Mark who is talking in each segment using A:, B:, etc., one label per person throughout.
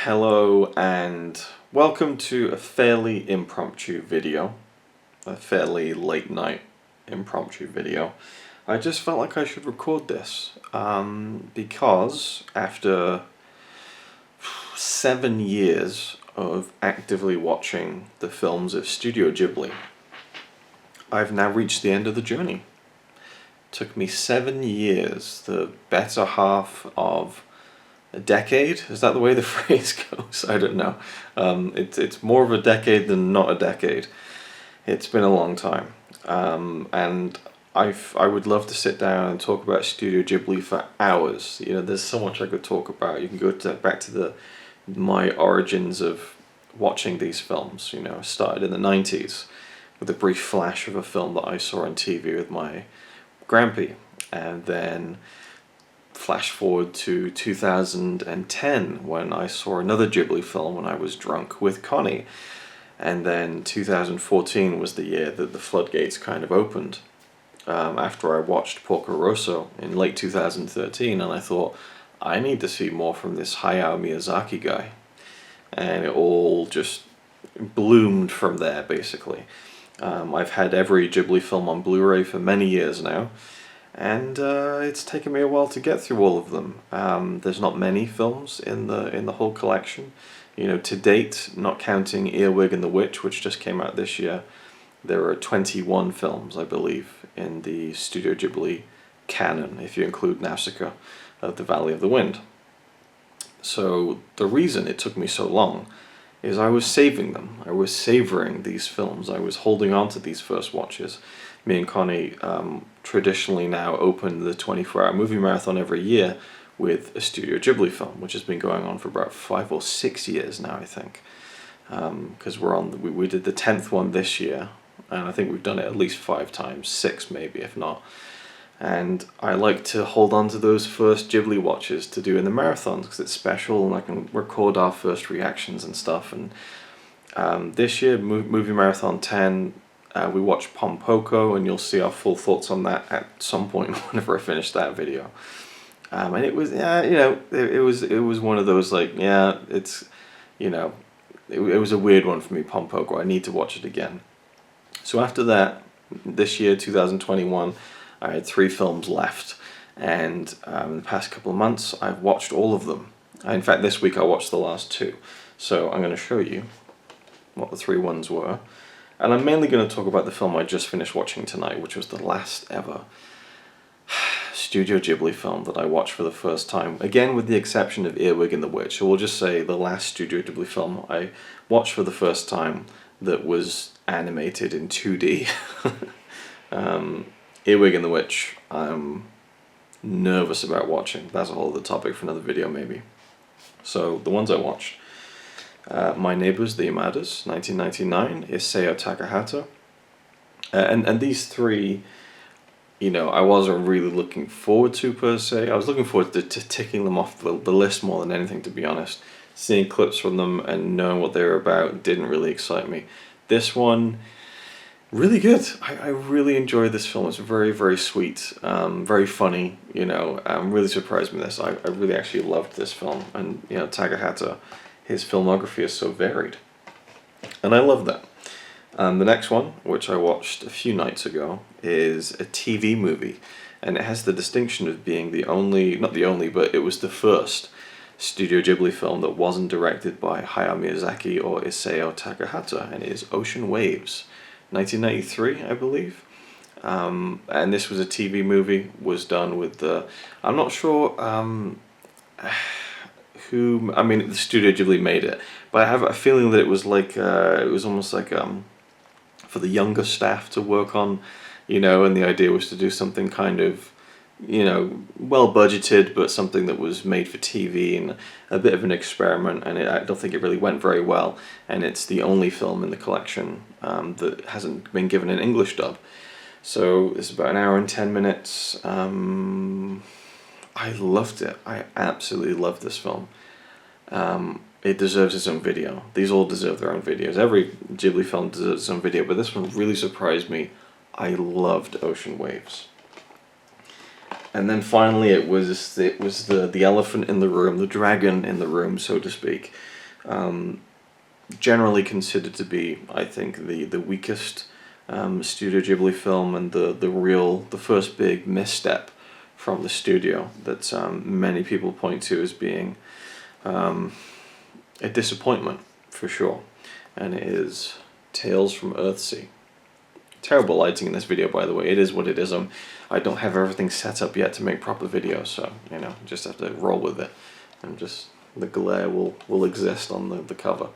A: Hello and welcome to a fairly impromptu video, a fairly late night impromptu video. I just felt like I should record this because after 7 years of actively watching the films of Studio Ghibli, I've now reached the end of the journey. It took me 7 years, the better half of a decade? Is that the way the phrase goes? I don't know. It's more of a decade than not a decade. It's been a long time. And I would love to sit down and talk about Studio Ghibli for hours. You know, there's so much I could talk about. You can go back to my origins of watching these films. You know, I started in the 90s with a brief flash of a film that I saw on TV with my grampy, and then flash forward to 2010 when I saw another Ghibli film when I was drunk with Connie, and then 2014 was the year that the floodgates kind of opened after I watched Porco Rosso in late 2013, and I thought, I need to see more from this Hayao Miyazaki guy, and it all just bloomed from there basically. I've had every Ghibli film on Blu-ray for many years now, and it's taken me a while to get through all of them. There's not many films in the whole collection. You know, to date, not counting Earwig and the Witch, which just came out this year, there are 21 films, I believe, in the Studio Ghibli canon, if you include Nausicaa of the Valley of the Wind. So the reason it took me so long is I was saving them. I was savoring these films. I was holding on to these first watches. Me and Connie traditionally now open the 24-hour movie marathon every year with a Studio Ghibli film, which has been going on for about 5 or 6 years now, I think. Because we did the 10th one this year, and I think we've done it at least 5 times, 6 maybe, if not. And I like to hold on to those first Ghibli watches to do in the marathons because it's special, and I can record our first reactions and stuff. And this year, Movie Marathon 10, we watched Pompoko, and you'll see our full thoughts on that at some point whenever I finish that video. And it was, it was one of those like, it's, it was a weird one for me, Pompoko. I need to watch it again. So after that, this year, 2021, I had 3 films left, and in the past couple of months I've watched all of them. In fact, this week I watched the last 2. So I'm going to show you what the 3 ones were. And I'm mainly going to talk about the film I just finished watching tonight, which was the last ever Studio Ghibli film that I watched for the first time. Again, with the exception of Earwig and the Witch. So we'll just say the last Studio Ghibli film I watched for the first time that was animated in 2D. Earwig and the Witch, I'm nervous about watching. That's a whole other topic for another video maybe. So the ones I watched. My Neighbors the Yamadas, 1999, Isao Takahata. And these 3, I wasn't really looking forward to per se. I was looking forward to ticking them off the list more than anything, to be honest. Seeing clips from them and knowing what they were about didn't really excite me. This one, really good. I really enjoyed this film. It's very, very sweet, very funny. I'm really surprised with this. I really actually loved this film, and Takahata, his filmography is so varied, and I love that. The next one, which I watched a few nights ago, is a TV movie, and it has the distinction of being the only, not the only, but it was the first Studio Ghibli film that wasn't directed by Hayao Miyazaki or Isao Takahata, and it is Ocean Waves. 1993, I believe, and this was a TV movie. Was done with I'm not sure who. I mean, the Studio Ghibli made it, but I have a feeling that it was like it was almost like for the younger staff to work on, and the idea was to do something kind of, well budgeted, but something that was made for TV and a bit of an experiment, and I don't think it really went very well, and it's the only film in the collection that hasn't been given an English dub. So it's about 1 hour and 10 minutes. I loved it. I absolutely loved this film. It deserves its own video. These all deserve their own videos. Every Ghibli film deserves its own video, but this one really surprised me. I loved Ocean Waves. And then finally it was the elephant in the room, the dragon in the room, so to speak. Generally considered to be, I think, the weakest Studio Ghibli film, and the first big misstep from the studio that many people point to as being a disappointment for sure, and it is Tales from Earthsea. Terrible lighting in this video, by the way. It is what it is. I don't have everything set up yet to make proper videos, so just have to roll with it, and just the glare will exist on the cover.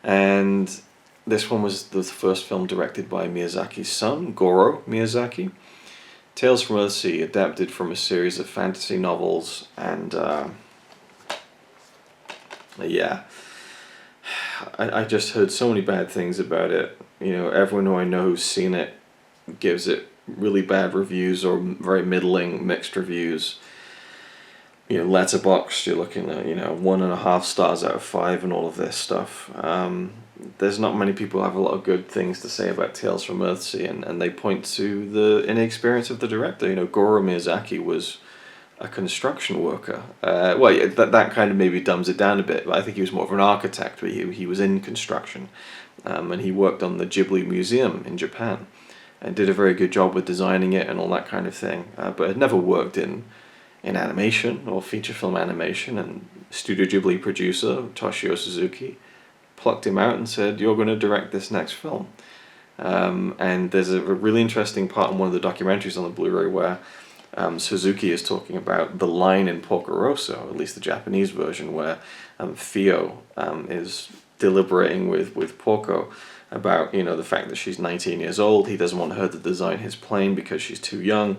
A: And this one was the first film directed by Miyazaki's son, Goro Miyazaki. Tales from Earthsea, adapted from a series of fantasy novels, and yeah, I just heard so many bad things about it. Everyone who I know who's seen it gives it really bad reviews or very middling, mixed reviews. Letterboxd, you're looking at 1.5 stars out of 5 and all of this stuff. There's not many people who have a lot of good things to say about Tales from Earthsea, and they point to the inexperience of the director. Goro Miyazaki was a construction worker. That kind of maybe dumbs it down a bit, but I think he was more of an architect, but he was in construction. And he worked on the Ghibli Museum in Japan, and did a very good job with designing it and all that kind of thing, but had never worked in animation or feature film animation. And Studio Ghibli producer Toshio Suzuki plucked him out and said, "You're going to direct this next film." And there's a really interesting part in one of the documentaries on the Blu-ray where Suzuki is talking about the line in Porco Rosso, at least the Japanese version, where Fio is deliberating with Porco about the fact that she's 19 years old. He doesn't want her to design his plane because she's too young.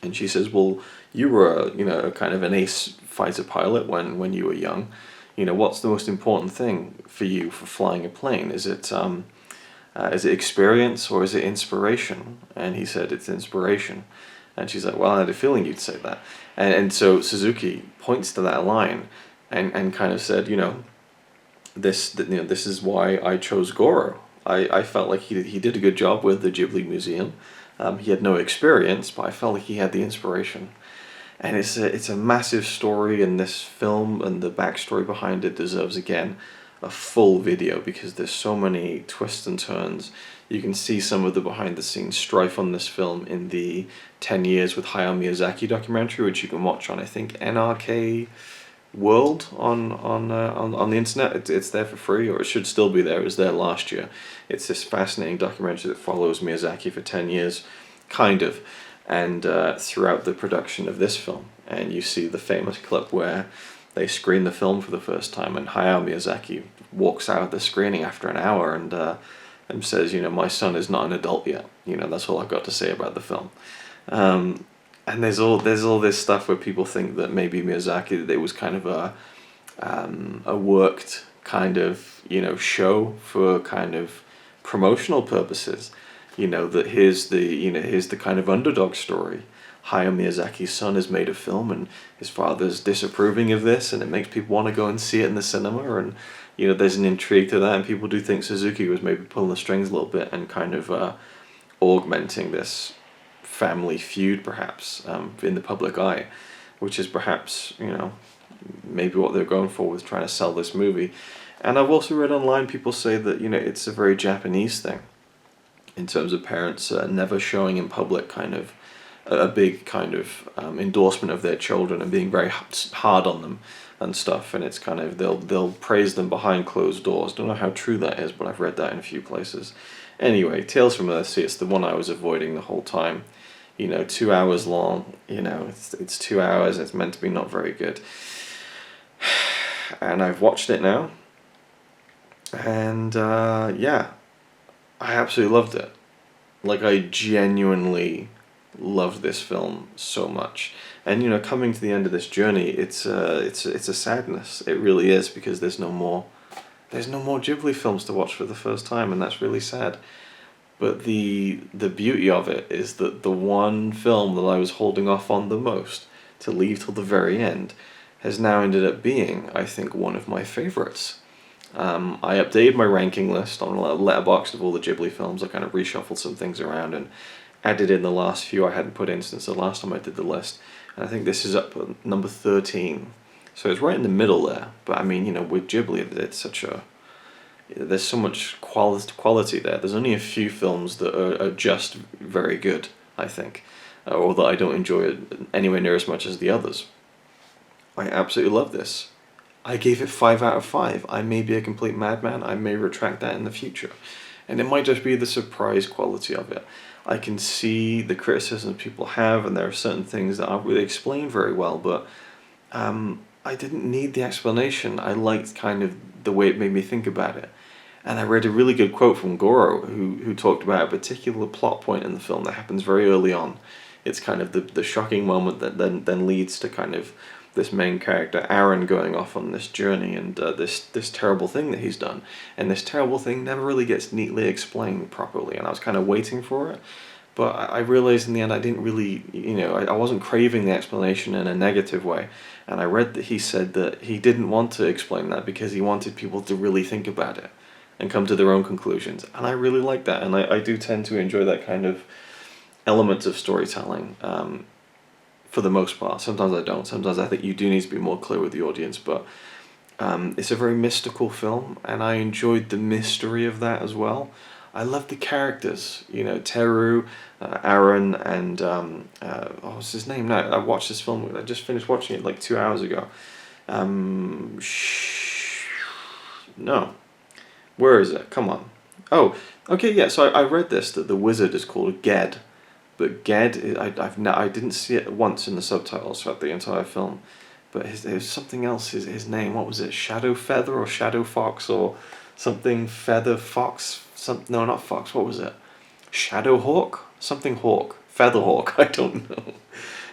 A: And she says, "Well, you were a kind of an ace fighter pilot when you were young. What's the most important thing for you for flying a plane? Is it experience or is it inspiration?" And he said, "It's inspiration." And she's like, "Well, I had a feeling you'd say that." And so Suzuki points to that line and kind of said, this is why I chose Goro. I felt like he did a good job with the Ghibli Museum. He had no experience, but I felt like he had the inspiration. And it's a massive story, and this film and the backstory behind it deserves, again, a full video, because there's so many twists and turns. You can see some of the behind-the-scenes strife on this film in the 10 Years with Hayao Miyazaki documentary, which you can watch on, I think, NRK World on the internet. It's there for free, or it should still be there. It was there last year. It's this fascinating documentary that follows Miyazaki for 10 years, kind of, and throughout the production of this film. And you see the famous clip where they screen the film for the first time, and Hayao Miyazaki walks out of the screening after an hour and says, "My son is not an adult yet. That's all I've got to say about the film." And there's all this stuff where people think that maybe Miyazaki, that it was kind of a worked kind of show for kind of promotional purposes. That here's the kind of underdog story. Hayao Miyazaki's son has made a film, and his father's disapproving of this, and it makes people want to go and see it in the cinema, and there's an intrigue to that, and people do think Suzuki was maybe pulling the strings a little bit and kind of augmenting this family feud, perhaps, in the public eye, which is perhaps maybe what they're going for with trying to sell this movie. And I've also read online people say that it's a very Japanese thing, in terms of parents never showing in public kind of a big kind of endorsement of their children, and being very hard on them and stuff. And it's kind of they'll praise them behind closed doors. Don't know how true that is, but I've read that in a few places. Anyway, Tales from Earthsea, it's the one I was avoiding the whole time. 2 hours long. It's 2 hours. It's meant to be not very good. And I've watched it now, and yeah, I absolutely loved it. Like, I genuinely loved this film so much. And coming to the end of this journey, it's a sadness. It really is, because there's no more Ghibli films to watch for the first time, and that's really sad. But the beauty of it is that the one film that I was holding off on the most to leave till the very end has now ended up being, I think, one of my favorites. I updated my ranking list on Letterboxd of all the Ghibli films. I kind of reshuffled some things around and added in the last few I hadn't put in since the last time I did the list. And I think this is up at number 13 So it's right in the middle there. But I mean, with Ghibli, there's so much quality there. There's only a few films that are just very good, I think, or that I don't enjoy it anywhere near as much as the others. I absolutely love this. I gave it 5 out of 5. I may be a complete madman. I may retract that in the future. And it might just be the surprise quality of it. I can see the criticisms people have, and there are certain things that aren't really explained very well, but I didn't need the explanation. I liked kind of the way it made me think about it. And I read a really good quote from Goro, who talked about a particular plot point in the film that happens very early on. It's kind of the shocking moment that then leads to kind of this main character, Aaron, going off on this journey and this terrible thing that he's done. And this terrible thing never really gets neatly explained properly, and I was kind of waiting for it. But I realized in the end I didn't really, I wasn't craving the explanation in a negative way. And I read that he said that he didn't want to explain that because he wanted people to really think about it and come to their own conclusions. And I really like that, and I do tend to enjoy that kind of element of storytelling for the most part. Sometimes I don't. Sometimes I think you do need to be more clear with the audience, but it's a very mystical film, and I enjoyed the mystery of that as well. I love the characters, Teru, Aaron, and what's his name now? I watched this film, I just finished watching it like 2 hours ago. No. Where is it? Come on. Oh, okay, yeah, so I read this, that the wizard is called Ged. But Ged, I didn't see it once in the subtitles throughout the entire film. But there's something else, his name, what was it? Shadow Feather or Shadow Fox or something Feather Fox? No, not Fox, what was it? Shadow Hawk? Something Hawk. Feather Hawk, I don't know.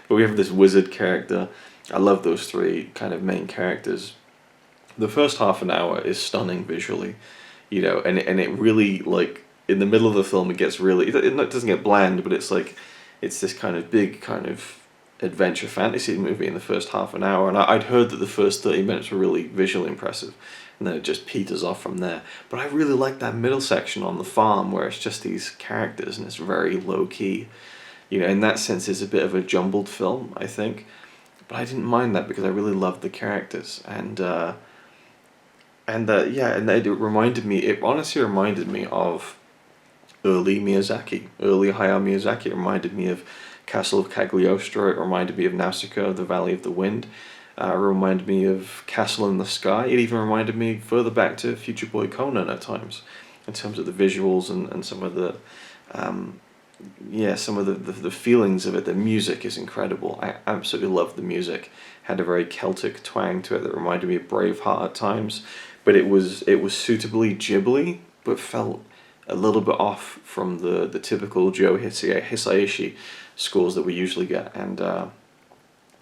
A: But we have this wizard character. I love those three kind of main characters. The first half an hour is stunning visually, and it really, like, in the middle of the film it gets really, it doesn't get bland, but it's like, it's this kind of big kind of adventure fantasy movie in the first half an hour, and I'd heard that the first 30 minutes were really visually impressive, and then it just peters off from there. But I really like that middle section on the farm where it's just these characters and it's very low key. In that sense it's a bit of a jumbled film, I think, but I didn't mind that because I really loved the characters, and it honestly reminded me of early Hayao Miyazaki. It reminded me of Castle of Cagliostro. It reminded me of Nausicaa, The Valley of the Wind. It reminded me of Castle in the Sky. It even reminded me further back to Future Boy Conan at times, in terms of the visuals and some of the the feelings of it. The music is incredible. I absolutely loved the music. Had a very Celtic twang to it that reminded me of Braveheart at times, but it was suitably Ghibli, but felt a little bit off from the typical Joe Hisaishi scores that we usually get, and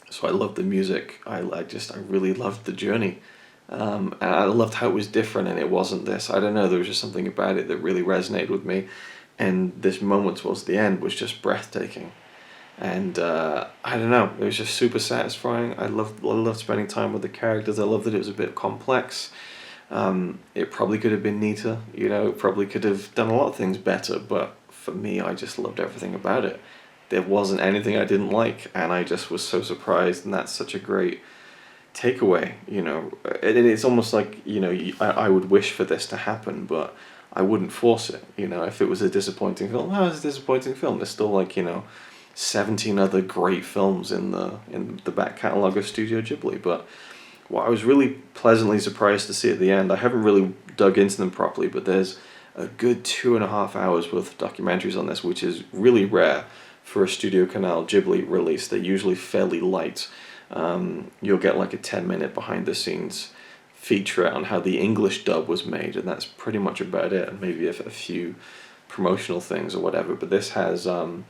A: so I loved the music. I really loved the journey, and I loved how it was different, and it wasn't this. I don't know. There was just something about it that really resonated with me, and this moment towards the end was just breathtaking, and I don't know. It was just super satisfying. I loved spending time with the characters. I loved that it was a bit complex. It probably could have been neater, it probably could have done a lot of things better, but for me, I just loved everything about it. There wasn't anything I didn't like, and I just was so surprised, and that's such a great takeaway, and it's almost like, I would wish for this to happen, but I wouldn't force it, if it was a disappointing film, it's a disappointing film. There's still 17 other great films in the back catalogue of Studio Ghibli, but well, I was really pleasantly surprised to see at the end. I haven't really dug into them properly, but there's a good 2.5 hours worth of documentaries on this, which is really rare for a Studio Canal Ghibli release. They're usually fairly light. You'll get like a 10-minute behind the scenes feature on how the English dub was made, and that's pretty much about it, and maybe a few promotional things or whatever. But this has an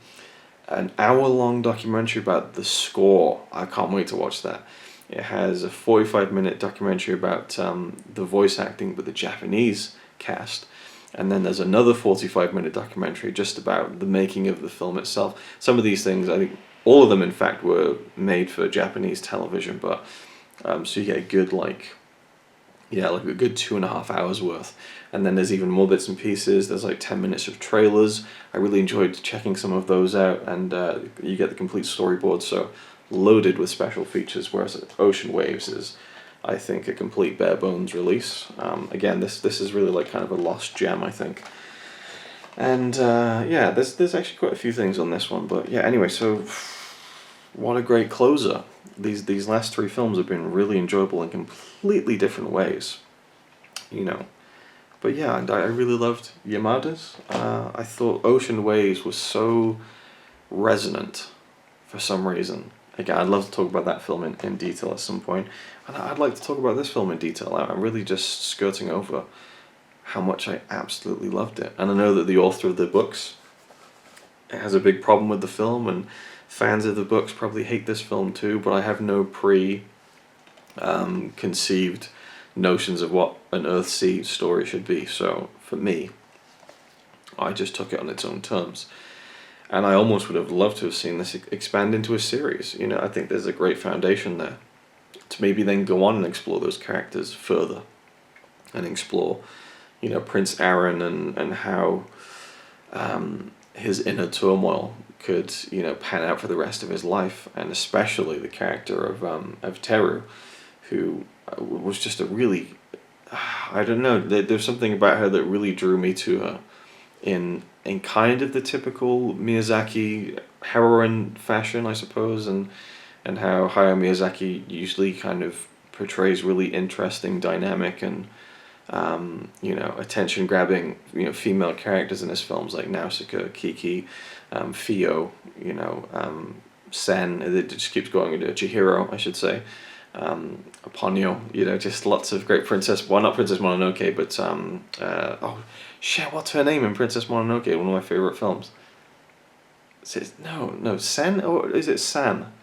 A: hour-long documentary about the score. I can't wait to watch that. It has a 45-minute documentary about the voice acting with the Japanese cast, and then there's another 45-minute documentary just about the making of the film itself. Some of these things, I think all of them in fact were made for Japanese television, but so you get a good a good 2.5 hours worth. And then there's even more bits and pieces. There's like 10 minutes of trailers. I really enjoyed checking some of those out, and you get the complete storyboard, so loaded with special features, whereas Ocean Waves is, I think, a complete bare bones release. Again, this is really like kind of a lost gem, I think. And yeah, there's actually quite a few things on this one, but yeah. Anyway, so what a great closer. These last three films have been really enjoyable in completely different ways, you know. But yeah, and I really loved Yamadas. I thought Ocean Waves was so resonant for some reason. Again, I'd love to talk about that film in detail at some point. And I'd like to talk about this film in detail. I'm really just skirting over how much I absolutely loved it. And I know that the author of the books has a big problem with the film, and fans of the books probably hate this film too, but I have no conceived notions of what an Earthsea story should be. So for me, I just took it on its own terms. And I almost would have loved to have seen this expand into a series. You know, I think there's a great foundation there to maybe then go on and explore those characters further, and explore, you know, Prince Aaron and how his inner turmoil could, you know, pan out for the rest of his life, and especially the character of Teru, who was just a really, I don't know, there's something about her that really drew me to her in kind of the typical Miyazaki heroine fashion, I suppose, and how Hayao Miyazaki usually kind of portrays really interesting, dynamic, and you know, attention-grabbing, you know, female characters in his films, like Nausicaa, Kiki, Fio, you know, Sen. It just keeps going into Chihiro, I should say. Ponyo, you know, just lots of great princess. Well, not Princess Mononoke, but oh shit, what's her name in Princess Mononoke? One of my favorite films. Is it, no, Sen, or is it San?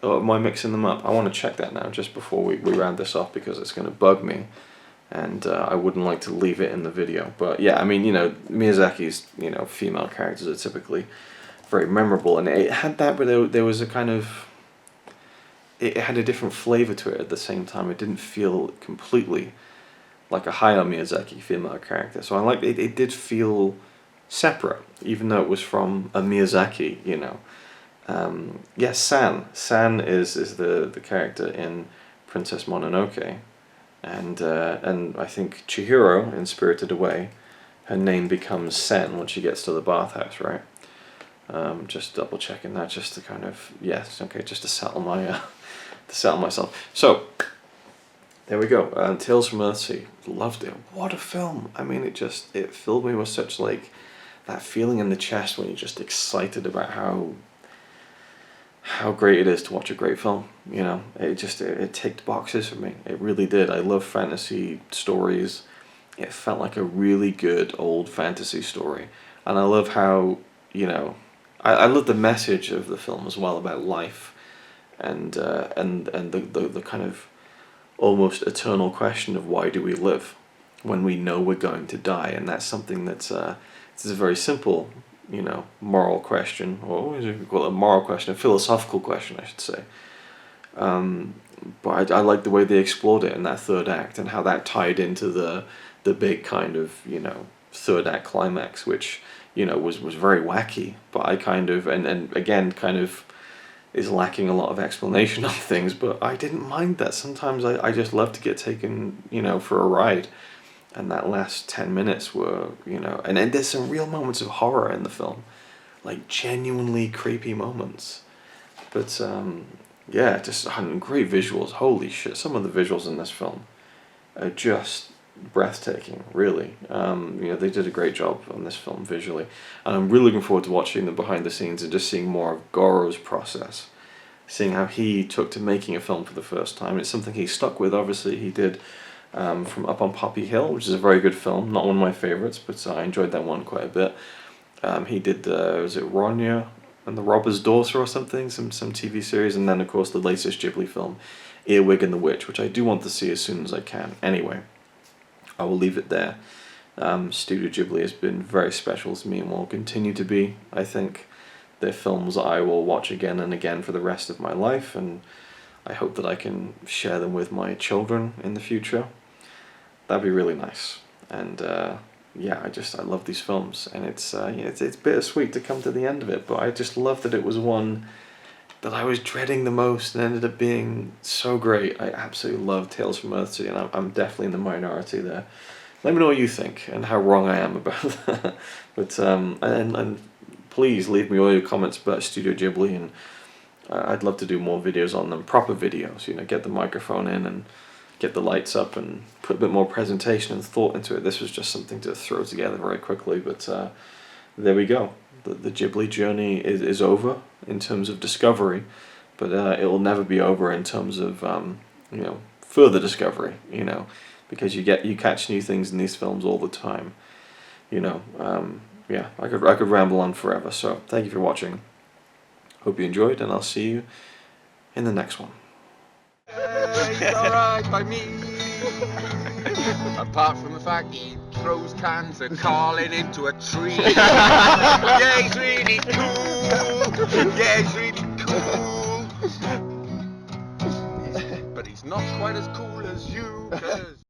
A: Or am I mixing them up? I want to check that now, just before we round this off, because it's going to bug me, and I wouldn't like to leave it in the video. But yeah, I mean, you know, Miyazaki's, you know, female characters are typically very memorable, and it had that, but there was a kind of, it had a different flavor to it at the same time. It didn't feel completely like a Hayao Miyazaki female character. So I liked it. It did feel separate, even though it was from a Miyazaki, you know. Yes, San. San is the character in Princess Mononoke, and I think Chihiro in Spirited Away, her name becomes Sen when she gets to the bathhouse, right? Just double checking that, just to kind of, yes, okay, just to settle my to settle myself. So there we go. Tales from Earthsea, loved it. What a film! I mean, it filled me with such, like, that feeling in the chest when you're just excited about how great it is to watch a great film. You know, it ticked boxes for me. It really did. I love fantasy stories. It felt like a really good old fantasy story, and I love how, you know, I love the message of the film as well, about life, and the kind of almost eternal question of why do we live when we know we're going to die. And that's something that's it's a very simple, you know, moral question, or what would you call it, a moral question, a philosophical question, I should say. But I like the way they explored it in that third act, and how that tied into the big kind of, you know, third act climax, which, you know, was very wacky, but I kind of, and again, kind of is lacking a lot of explanation on things, but I didn't mind that. Sometimes I just love to get taken, you know, for a ride, and that last 10 minutes were, you know, and there's some real moments of horror in the film, like genuinely creepy moments, but yeah, just great visuals. Holy shit, some of the visuals in this film are just breathtaking, really. You know, they did a great job on this film visually, and I'm really looking forward to watching the behind the scenes and just seeing more of Goro's process, seeing how he took to making a film for the first time. It's something he stuck with. Obviously, he did from Up on Poppy Hill, which is a very good film, not one of my favorites, but I enjoyed that one quite a bit. He did was it Ronya and the Robber's Daughter or something, some TV series, and then of course the latest Ghibli film, Earwig and the Witch, which I do want to see as soon as I can. Anyway, I will leave it there. Studio Ghibli has been very special to me and will continue to be. I think they're films I will watch again and again for the rest of my life, and I hope that I can share them with my children in the future. That'd be really nice. And yeah, I love these films, and it's bittersweet to come to the end of it, but I just love that it was one that I was dreading the most and ended up being so great. I absolutely love Tales from Earthsea, and I'm definitely in the minority there. Let me know what you think and how wrong I am about that. But and please leave me all your comments about Studio Ghibli, and I'd love to do more videos on them, proper videos. You know, get the microphone in and get the lights up and put a bit more presentation and thought into it. This was just something to throw together very quickly, but there we go. The Ghibli journey is over in terms of discovery, but it will never be over in terms of you know, further discovery. You know, because you catch new things in these films all the time. You know, yeah, I could ramble on forever. So thank you for watching. Hope you enjoyed, and I'll see you in the next one.
B: It's alright by me. Apart from the fact he throws cans of Carlin into a tree. Yeah, he's really cool. Yeah, he's really cool. But he's not quite as cool as you.